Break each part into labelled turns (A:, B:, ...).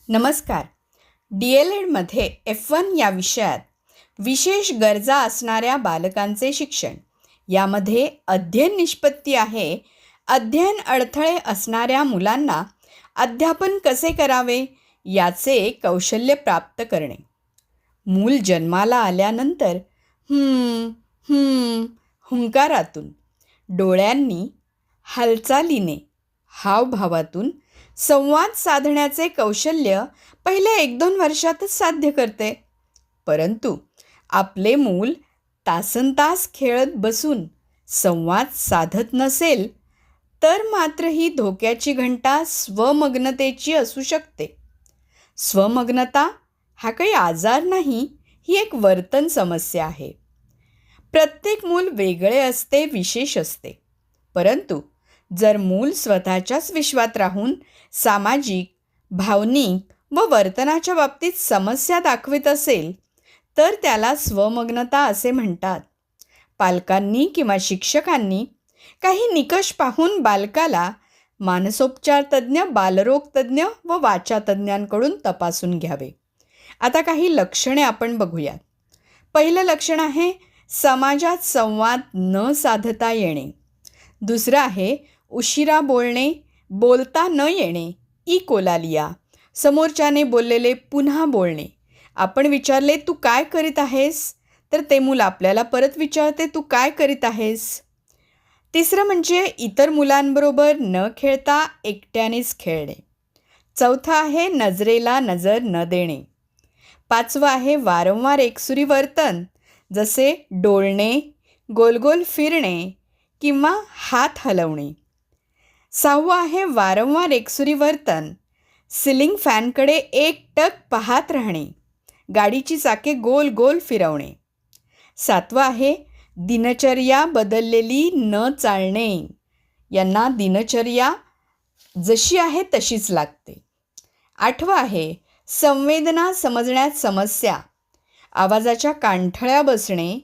A: नमस्कार. DLEDमध्ये F1 या विषयात विशेष गरजा असणाऱ्या बालकांचे शिक्षण यामध्ये अध्ययन निष्पत्ती आहे. अध्ययन अडथळे असणाऱ्या मुलांना अध्यापन कसे करावे याचे कौशल्य प्राप्त करणे. मूल जन्माला आल्यानंतर हुंकारातून, डोळ्यांनी, हालचालीने, हावभावातून संवाद साधण्याचे कौशल्य पहिल्या 1-2 वर्षातच साध्य करते. परंतु आपले मूल तासनतास खेळत बसून संवाद साधत नसेल तर मात्र ही धोक्याची घंटा स्वमग्नतेची असू शकते. स्वमग्नता हा काही आजार नाही, ही एक वर्तन समस्या आहे. प्रत्येक मूल वेगळे असते, विशेष असते. परंतु जर मूल स्वतःच्याच विश्वात राहून सामाजिक, भावनिक व वर्तनाच्या बाबतीत समस्या दाखवित असेल तर त्याला स्वमग्नता असे म्हणतात. पालकांनी किंवा शिक्षकांनी काही निकष पाहून बालकाला मानसोपचार तज्ज्ञ, बालरोग तज्ज्ञ व वाचा तज्ज्ञांकडून तपासून घ्यावे. आता काही लक्षणे आपण बघूयात. पहिलं लक्षण आहे समाजात संवाद न साधता येणे. दुसरं आहे उशिरा बोलणे, बोलता न येणे, कोलालिया. समोरच्याने बोललेले पुन्हा बोलणे. आपण विचारले तू काय करीत आहेस तर ते मूल आपल्याला परत विचारते तू काय करीत आहेस. तिसरं म्हणजे इतर मुलांबरोबर न खेळता एकट्यानेच खेळणे. चौथं आहे नजरेला नजर न देणे. पाचवं आहे वारंवार एकसुरी वर्तन, जसे डोलणे, गोलगोल फिरणे किंवा हात हलवणे. सहावं आहे वारंवार एकसुरी वर्तन, सिलिंग फॅनकडे एकटक पाहत राहणे, गाडीची चाके गोल गोल फिरवणे. सातवं आहे दिनचर्या बदललेली न चालणे. यांना दिनचर्या जशी आहे तशीच लागते. आठवं आहे संवेदना समजण्यात समस्या, आवाजाच्या कानठळ्या बसणे,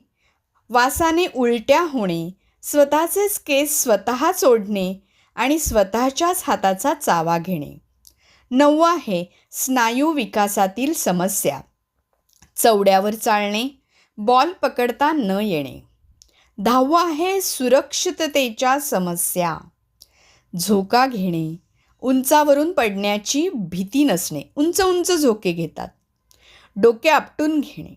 A: वासाने उलट्या होणे, स्वतःचेच केस स्वतःच ओढणे आणि स्वतःच्याच हाताचा चावा घेणे. नववं आहे स्नायू विकासातील समस्या, चवड्यावर चालणे, बॉल पकडता न येणे. 10वं आहे सुरक्षिततेच्या समस्या, झोका घेणे, उंचावरून पडण्याची भीती नसणे, उंच उंच झोके घेतात, डोके आपटून घेणे.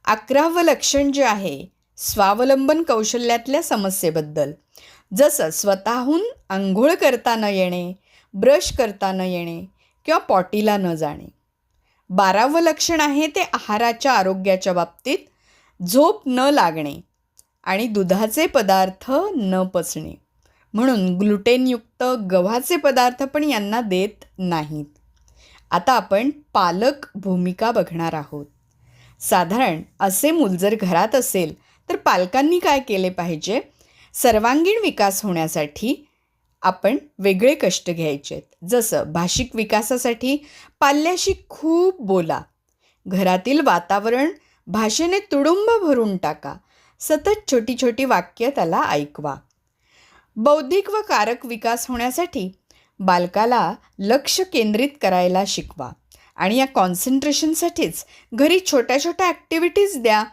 A: 11वं लक्षण जे आहे स्वावलंबन कौशल्यातल्या समस्येबद्दल, जसं स्वतःहून आंघोळ करता न येणे, ब्रश करता न येणे किंवा पॉटीला न जाणे. 12वं लक्षण आहे ते आहाराच्या आरोग्याच्या बाबतीत, झोप न लागणे आणि दुधाचे पदार्थ न पचणे. म्हणून ग्लुटेनयुक्त गव्हाचे पदार्थ पण यांना देत नाहीत. आता आपण पालक भूमिका बघणार आहोत. साधारण असे मूल जर घरात असेल तर पालकांनी काय केले पाहिजे? सर्वांगीण विकास होण्यासाठी आपण वेगळे कष्ट घ्यायचे आहेत. जसं भाषिक विकासासाठी पाल्याशी खूप बोला, घरातील वातावरण भाषेने तुडुंब भरून टाका, सतत छोटी छोटी वाक्य त्याला ऐकवा. बौद्धिक व कारक विकास होण्यासाठी बालकाला लक्ष केंद्रित करायला शिकवा आणि या कॉन्सन्ट्रेशनसाठीच घरी छोट्या छोट्या ॲक्टिव्हिटीज द्या.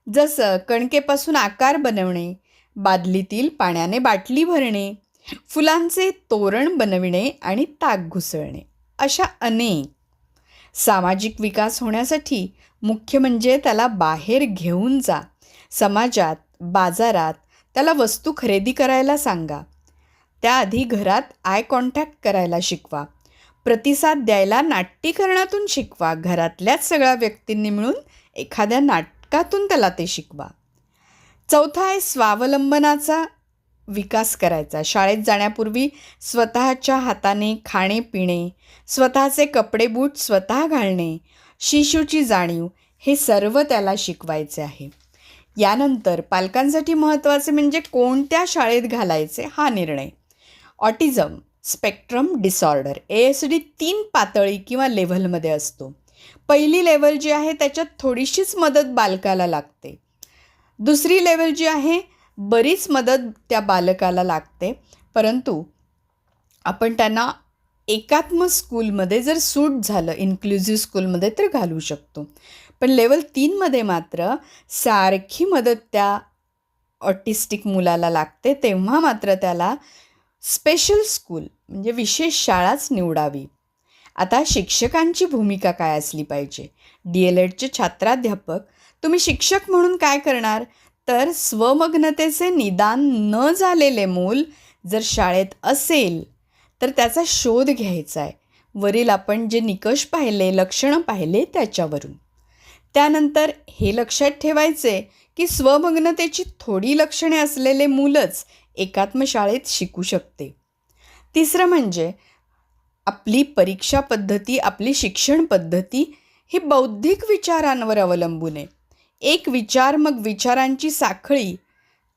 A: जसं कणकेपासून आकार बनवणे, बादलीतील पाण्याने बाटली भरणे, फुलांचे तोरण बनविणे आणि ताक घुसळणे, अशा अनेक. सामाजिक विकास होण्यासाठी मुख्य म्हणजे त्याला बाहेर घेऊन जा. समाजात, बाजारात त्याला वस्तू खरेदी करायला सांगा. त्याआधी घरात आय कॉन्टॅक्ट करायला शिकवा. प्रतिसाद द्यायला नाट्यीकरणातून शिकवा. घरातल्याच सगळ्या व्यक्तींनी मिळून एखाद्या नाटकातून त्याला ते शिकवा. चौथा आहे स्वावलंबनाचा विकास करायचा. शाळेत जाण्यापूर्वी स्वतःच्या हाताने खाणे पिणे, स्वतःचे कपडे बूट स्वतः घालणे, शिशूची जाणीव, हे सर्व त्याला शिकवायचे आहे. यानंतर पालकांसाठी महत्त्वाचे म्हणजे कोणत्या शाळेत घालायचे हा निर्णय. ऑटिझम स्पेक्ट्रम डिसऑर्डर ASD 3 पातळी किंवा लेव्हलमध्ये असतो. पहिली लेव्हल जी आहे त्याच्यात थोडीशीच मदत बालकाला लागते. दुसरी लेव्हल जी आहे बरीच मदत त्या बालकाला लागते, परंतु आपण त्यांना एकात्म स्कूलमध्ये जर सूट झालं, इन्क्लुझिव्ह स्कूलमध्ये तर घालू शकतो. पण लेवल 3मध्ये मात्र सारखी मदत त्या ऑटिस्टिक मुलाला लागते, तेव्हा मात्र त्याला स्पेशल स्कूल म्हणजे विशेष शाळाच निवडावी. आता शिक्षकांची भूमिका काय असली पाहिजे? DLEDचे छात्राध्यापक, तुम्ही शिक्षक म्हणून काय करणार? तर स्वमग्नतेचे निदान न झालेले मूल जर शाळेत असेल तर त्याचा शोध घ्यायचा आहे. वरील आपण जे निकष पाहिले, लक्षणं पाहिले त्याच्यावरून. त्यानंतर हे लक्षात ठेवायचे की स्वमग्नतेची थोडी लक्षणे असलेले मूलच एकात्म शाळेत शिकू शकते. तिसरं म्हणजे आपली परीक्षा पद्धती, आपली शिक्षण पद्धती ही बौद्धिक विचारांवर अवलंबून आहे. एक विचार मग विचारांची साखळी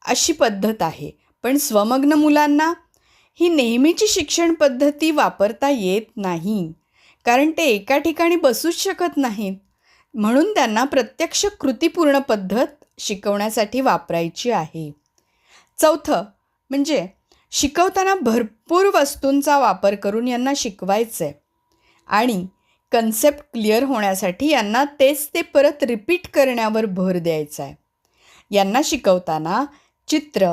A: अशी पद्धत आहे. पण स्वमग्न मुलांना ही नेहमीची शिक्षण पद्धती वापरता येत नाही, कारण ते एका ठिकाणी बसूच शकत नाहीत. म्हणून त्यांना प्रत्यक्ष कृतीपूर्ण पद्धत शिकवण्यासाठी वापरायची आहे. चौथं म्हणजे शिकवताना भरपूर वस्तूंचा वापर करून यांना शिकवायचं आहे आणि कन्सेप्ट क्लिअर होण्यासाठी यांना तेच ते परत रिपीट करण्यावर भर द्यायचा आहे. यांना शिकवताना चित्र,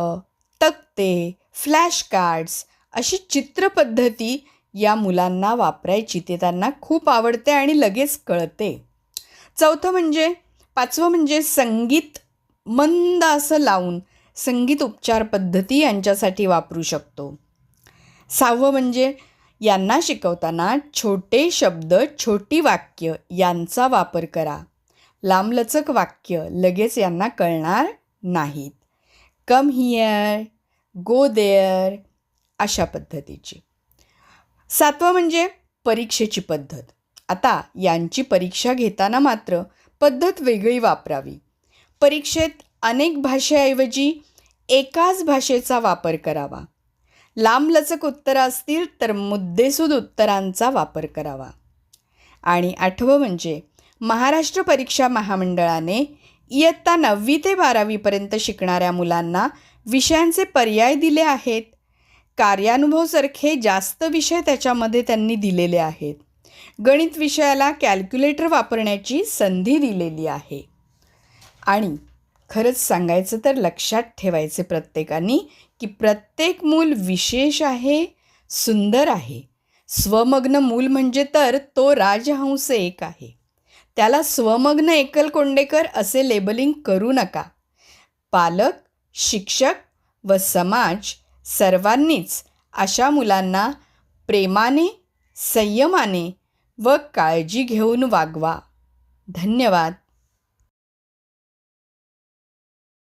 A: तक्ते, फ्लॅश कार्ड्स अशी चित्रपद्धती या मुलांना वापरायची. ते त्यांना खूप आवडते आणि लगेच कळते. पाचवं म्हणजे संगीत मंद असं लावून संगीत उपचार पद्धती यांच्यासाठी वापरू शकतो. 6वं म्हणजे यांना शिकवताना छोटे शब्द, छोटी वाक्य यांचा वापर करा. लांबलचक वाक्य लगेच यांना कळणार नाहीत. कम हिअर, गो देअर अशा पद्धतीची. 7वं म्हणजे परीक्षेची पद्धत. आता यांची परीक्षा घेताना मात्र पद्धत वेगळी वापरावी. परीक्षेत अनेक भाषेऐवजी एकाच भाषेचा वापर करावा. लांबलचक उत्तरं असतील तर मुद्देसूद उत्तरांचा वापर करावा. आणि 8वं म्हणजे महाराष्ट्र परीक्षा महामंडळाने इयत्ता 9वी ते 12वीपर्यंत शिकणाऱ्या मुलांना विषयांचे पर्याय दिले आहेत. कार्यानुभवसारखे जास्त विषय त्याच्यामध्ये त्यांनी दिलेले आहेत. गणित विषयाला कॅल्क्युलेटर वापरण्याची संधी दिलेली आहे. आणि खरंच सांगायचं तर लक्षात ठेवायचे प्रत्येकाने की प्रत्येक मूल विशेष आहे, सुंदर आहे. स्वमग्न मूल म्हणजे तर तो राजहंस एक आहे. त्याला स्वमग्न एकलकोंडेकर असे लेबलिंग करू नका. पालक, शिक्षक व समाज सर्वांनीच अशा मुलांना प्रेमाने, संयमाने व काळजी घेऊन वागवा. धन्यवाद.